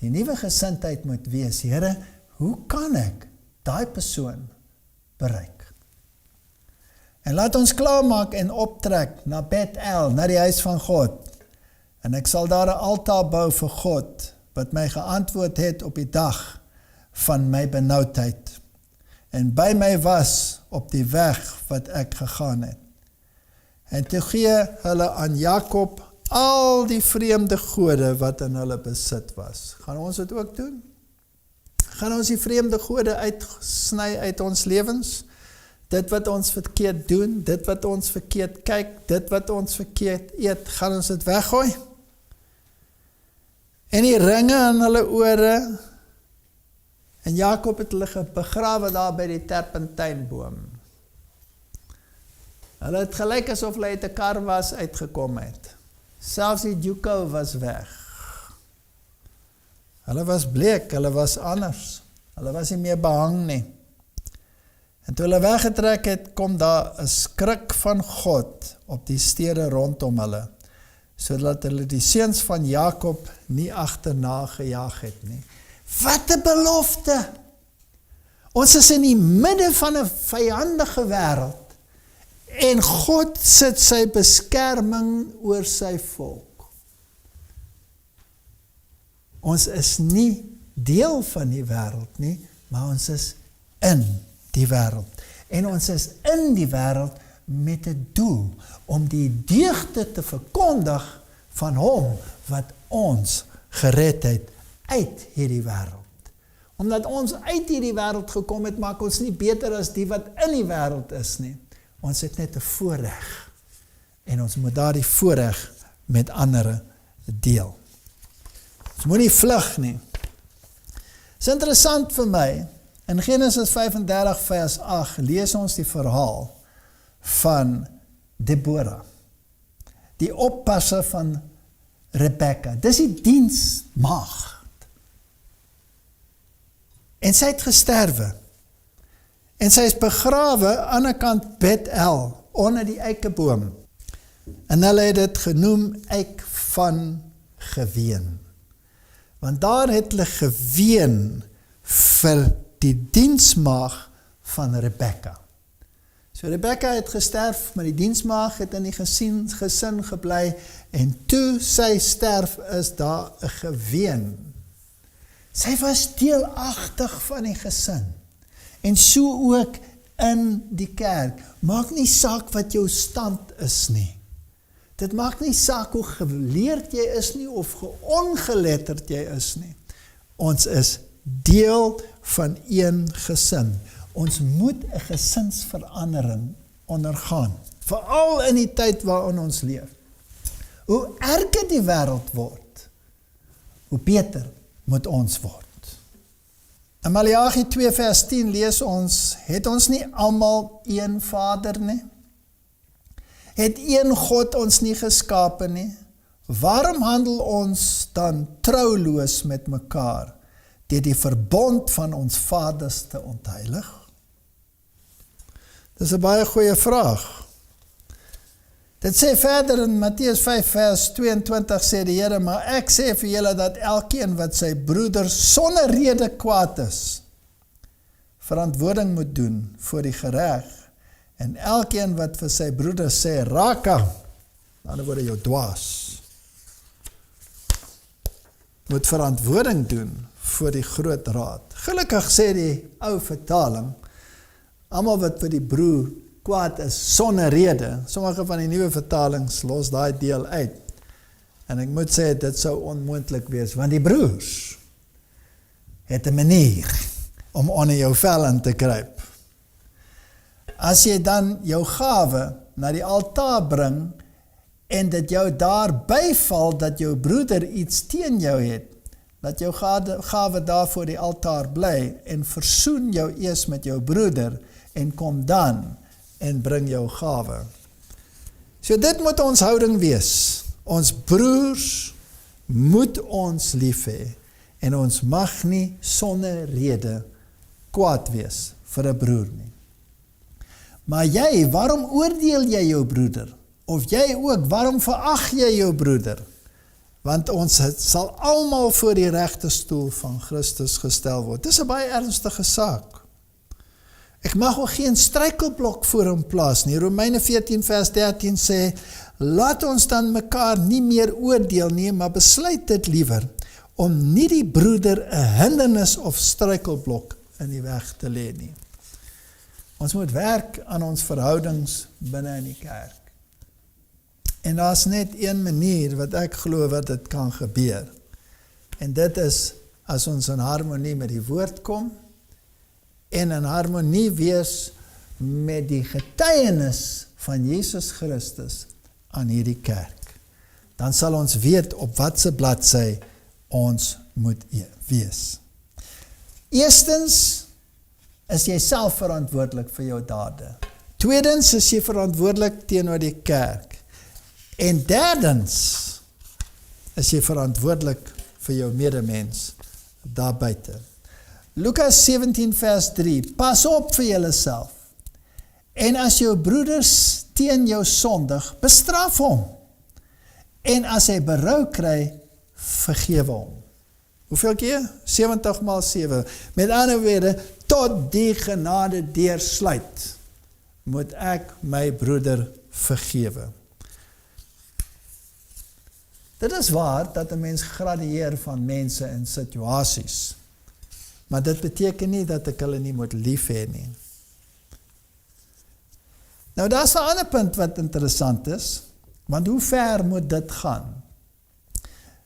Die nuwe gesindheid moet wees, Here, hoe kan ek daai persoon bereik? En laat ons klaarmaak en optrek na Bethel, na die huis van God. En ek sal daar 'n altaar bou vir God, wat my geantwoord het op die dag van my benoudheid, en by my was op die weg wat ek gegaan het. En toe gee hulle aan Jakob al die vreemde gode wat in hulle besit was. Gaan ons dit ook doen? Gaan ons die vreemde gode uitsny uit ons lewens? Dit wat ons verkeerd doen, dit wat ons verkeerd kyk, dit wat ons verkeerd eet, gaan ons dit weggooi? En die ringe aan hulle ore, en Jakob het hulle begrawe daar by die terpentynboom. Hulle het gelyk asof hulle uit 'n kar was uitgekom het. Selfs die juko was weg. Hulle was bleek, hulle was anders. Hulle was nie meer behang nie. En toe hulle weggetrek het, kom daar 'n skrik van God op die stede rondom hulle, sodat hulle die seuns van Jakob nie agterna gejaag het nie. Wat 'n belofte! Ons is in die midde van 'n vyandige wêreld, en God sit sy beskerming oor sy volk. Ons is nie deel van die wêreld nie, maar ons is in die wêreld. En ons is in die wêreld met 'n doel, om die deugde te verkondig van hom wat ons gered het uit hierdie wêreld. Omdat ons uit hierdie wêreld gekom het, maak ons nie beter as die wat in die wêreld is nie. Ons het net 'n voorreg, en ons moet daardie voorreg met ander deel. Ons moet nie vlug nie. Dit is interessant vir my, in Genesis 35 vers 8 lees ons die verhaal van Deborah, die oppasser van Rebekka. Dis die diensmaagd. En sy het gesterwe. En sy is begrawe aan die kant Bethel, onder die eikeboom. En hulle het dit genoem Eik van Geween. Want daar het hulle geween vir die diensmaag van Rebekka. So Rebekka het gesterf, maar die diensmaag het in die gesin gebly, en toe sy sterf is daar 'n geween. Sy was deelagtig van die gesin. En so ook in die kerk. Maak nie saak wat jou stand is nie. Dit maak nie saak hoe geleerd jy is nie, of geongeletterd jy is nie. Ons is deel van een gesin. Ons moet 'n gesinsverandering ondergaan. Veral in die tyd waarin ons leef. Hoe erger die wêreld word, hoe beter moet ons word. In Maleagi 2 vers 10 lees ons, het ons nie almal een Vader nie? Het een God ons nie geskape nie? Waarom handel ons dan trouloos met mekaar, deur die verbond van ons vaders te ontheilig? Dis 'n baie goeie vraag. Dit sê verder in Matteus 5 vers 22 sê die Here, maar ek sê vir julle dat elkeen wat sy broeder sonder rede kwaad is, verantwoording moet doen voor die gereg, en elkeen wat vir sy broeder sê, raka, aan die woorde jou dwaas, moet verantwoording doen voor die groot raad. Gelukkig sê die ou vertaling, almal wat vir die broer kwaad is sonder rede. Sommige van die nuwe vertalings los daai deel uit. En ek moet sê, dit sou onmoontlik wees, want die broers het 'n manier om onder jou vel in te kruip. As jy dan jou gawe na die altaar bring, en dit jou daar byval dat jou broeder iets teen jou het, dat jou gawe daar voor die altaar bly, en versoen jou eers met jou broeder, en kom dan, en bring jou gawe. So dit moet ons houding wees. Ons broers moet ons lief hê, en ons mag nie sonder rede kwaad wees vir 'n broer nie. Maar jy, waarom oordeel jy jou broeder? Of jy ook, waarom verag jy jou broeder? Want ons sal almal voor die regte stoel van Christus gestel word. Dis 'n baie ernstige saak. Ek mag ook geen struikelblok voor hom plaas nie. Romeine 14 vers 13 sê, laat ons dan mekaar nie meer oordeel nie, maar besluit dit liewer, om nie die broeder 'n hindernis of struikelblok in die weg te lê nie. Ons moet werk aan ons verhoudings binne in die kerk. En daar's net een manier wat ek glo wat dit kan gebeur. En dit is as ons in harmonie met die woord kom, en in harmonie wees met die getuienis van Jesus Christus aan hierdie kerk. Dan sal ons weet op watse bladsy ons moet wees. Eerstens is jy self verantwoordelik vir jou dade. Tweedens is jy verantwoordelik teenoor die kerk. En derdens is jy verantwoordelik vir jou medemens daar buite. Lukas 17 vers 3, pas op vir julleself, en as jou broeders teen jou sondig, bestraf hom, En as hy berou kry, vergewe hom. Hoeveel keer? 70 maal 7. Met ander woorde, tot die genade deursluit, moet ek my broeder vergewe. Dit is waar dat 'n mens gradueer van mense en situasies, maar dit beteken nie dat ek hulle nie moet lief hê nie. Nou, daar is 'n ander punt wat interessant is, want hoe ver moet dit gaan?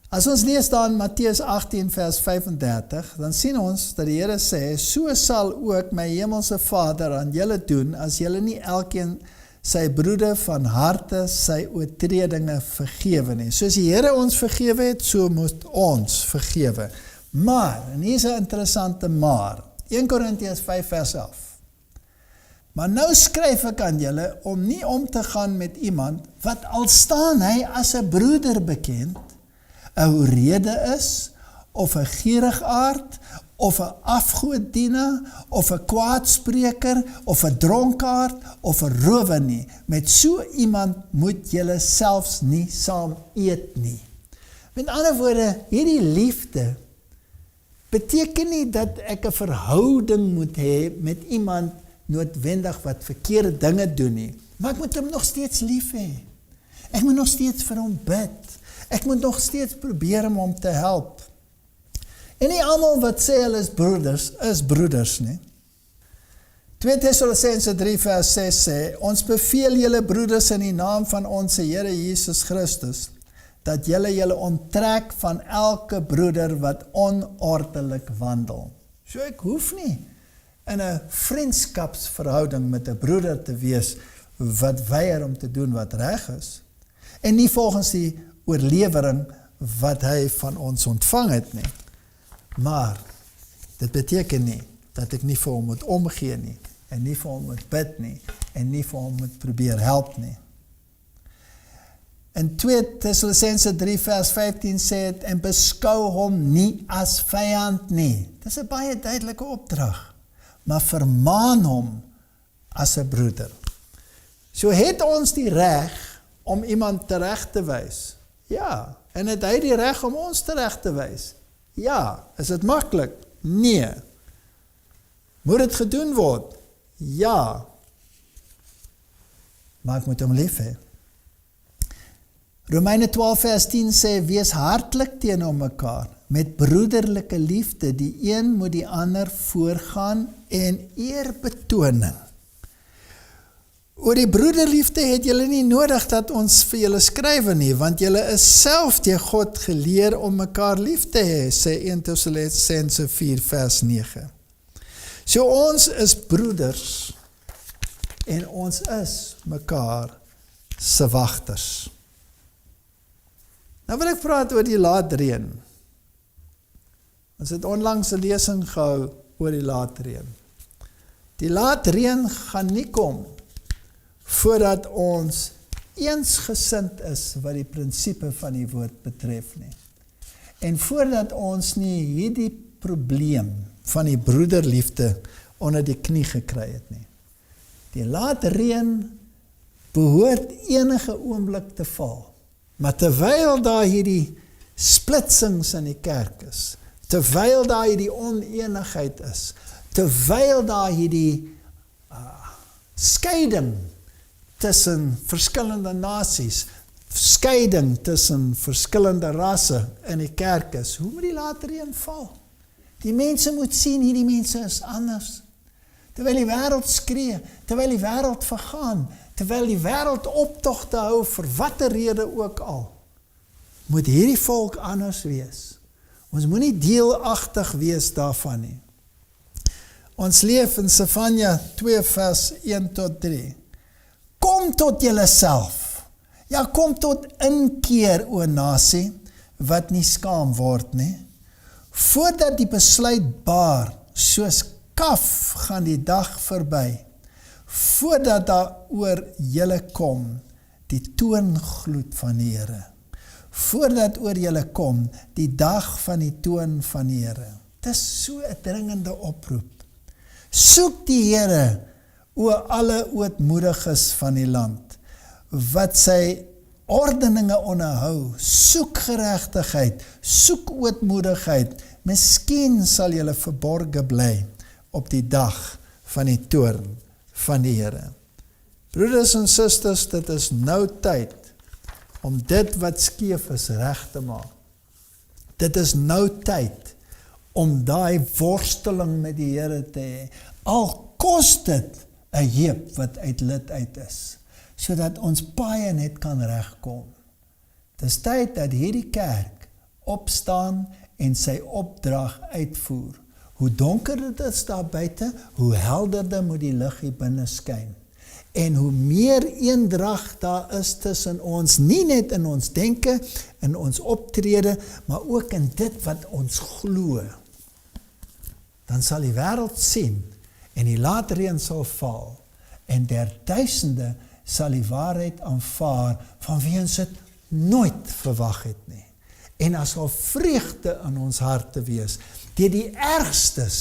As ons lees daar in Matteus 18 vers 35, dan sien ons dat die Here sê, so sal ook my hemelse Vader aan julle doen, as julle nie elkeen sy broeder van harte sy oortredinge vergewe nie. Soos die Here ons vergewe het, so moet ons vergewe. Maar, en hier is 'n interessante maar, 1 Korintiërs 5 vers 11. Maar nou skryf ek aan julle om nie om te gaan met iemand wat al staan hy as 'n broeder bekend, 'n oorrede is, of 'n gierigaard, of 'n afgoddienaar, of 'n kwaadspreker, of 'n dronkaard, of 'n rower nie. Met so iemand moet julle selfs nie saam eet nie. Met ander woorde, hierdie liefde beteken nie dat ek 'n verhouding moet hê met iemand noodwendig wat verkeerde dinge doen nie, maar ek moet hom nog steeds lief hê. Ek moet nog steeds vir hom bid. Ek moet nog steeds probeer om hom te help. En nie almal wat sê hulle is broeders nie. 2 Tessalonisense 3 vers 6 sê, ons beveel julle broeders in die naam van ons Here Jesus Christus, dat julle onttrek van elke broeder wat onordentlik wandel. So ek hoef nie in 'n vriendskapsverhouding met 'n broeder te wees wat weier om te doen wat reg is, en nie volgens die oorlewering wat hy van ons ontvang het nie. Maar dit beteken nie dat ek nie vir hom moet omgee nie, en nie vir hom moet bid nie, en nie vir hom moet probeer help nie. In 2 Tessalonisense 3 vers 15 sê het, en beskou hom nie as vyand nie. Dis 'n baie duidelike opdrag, maar vermaan hom as 'n broeder. So het ons die reg om iemand tereg te wys? Ja. En het hy die reg om ons tereg te wys? Ja. Is dit maklik? Nee. Moet dit gedoen word? Ja. Maar ek moet hom lief hê. Romeine 12 vers 10 sê, wees hartlik teenoor mekaar, met broederlike liefde, die een moet die ander voorgaan en eerbetoning. Oor die broederliefde het julle nie nodig dat ons vir julle skrywe nie, want julle is self deur God geleer om mekaar lief te hê, sê 1 Tessalonisense 4 vers 9. So ons is broeders, en ons is mekaar se wagters. Nou wil ek praat oor die laatreën. Ons het onlangs 'n lesing gehou oor die laatreën. Die laatreën gaan nie kom voordat ons eensgesind is wat die prinsipe van die woord betref nie. En voordat ons nie hierdie probleem van die broederliefde onder die knie gekry het nie. Die laatreën behoort enige oomblik te val. Maar terwyl daar hierdie splitsings in die kerk is, terwyl daar hierdie oneenigheid is, terwyl daar hierdie skeiding tussen verskillende nasies, skeiding tussen verskillende rasse in die kerk is, hoe moet die laatreën val? Die mense moet sien, hierdie mense is anders. Terwyl die wêreld skree, terwyl die wêreld vergaan, terwyl die wêreld optogte hou vir watter rede ook al, moet hierdie volk anders wees. Ons moet nie deelagtig wees daarvan nie. Ons leef in Sefanja 2 vers 1 tot 3. Kom tot julle self. Ja, kom tot inkeer, o nasie, wat nie skaam word nie. Voordat die besluit baar, soos kaf gaan die dag verby, voordat daar oor julle kom, die toorngloed van die Here. Voordat oor julle kom, die dag van die toorn van die Here. Dis so 'n dringende oproep. Soek die Here, o alle ootmoediges van die land, wat sy ordeninge onderhou, soek geregtigheid, soek ootmoedigheid, miskien sal julle verborge bly op die dag van die toorn van die Here. Broeders en susters, dit is nou tyd om dit wat skeef is reg te maak. Dit is nou tyd om daai worsteling met die Here te hê, al kos dit 'n heep wat uit lid uit is, sodat ons paaie net kan regkom. Dit is tyd dat hierdie kerk opstaan en sy opdrag uitvoer. Hoe donker dit is daar buite, hoe helderder moet die lig hier binne skyn. En hoe meer eendrag daar is tussen ons, nie net in ons denke, in ons optrede, maar ook in dit wat ons glo, dan sal die wêreld sien, en die laatreën sal val, en duisende sal die waarheid aanvaar, van wie ons dit nooit verwag het nie. En daar sal vreugde in ons harte wees, deur die ergstes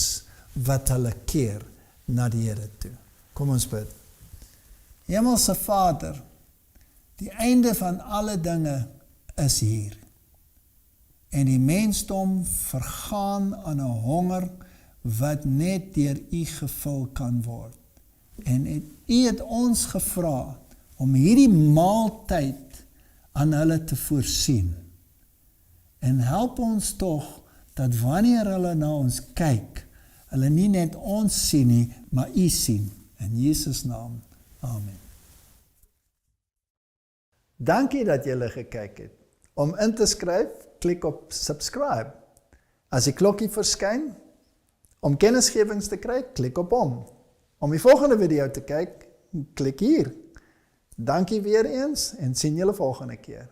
wat hulle keer na die Here toe. Kom ons bid. Hemelse Vader, die einde van alle dinge is hier. En die mensdom vergaan aan 'n honger wat net deur U gevul kan word. En U het ons gevra om hierdie maaltyd aan hulle te voorsien. En help ons tog dat wanneer hulle na ons kyk, hulle nie net ons sien nie, maar U sien. In Jesus naam. Amen. Dankie dat julle gekyk het. Om in te skryf, klik op subscribe. As die klokkie verskyn, om kennisgewings te kry, klik op hom. Om die volgende video te kyk, klik hier. Dankie weer eens en sien julle volgende keer.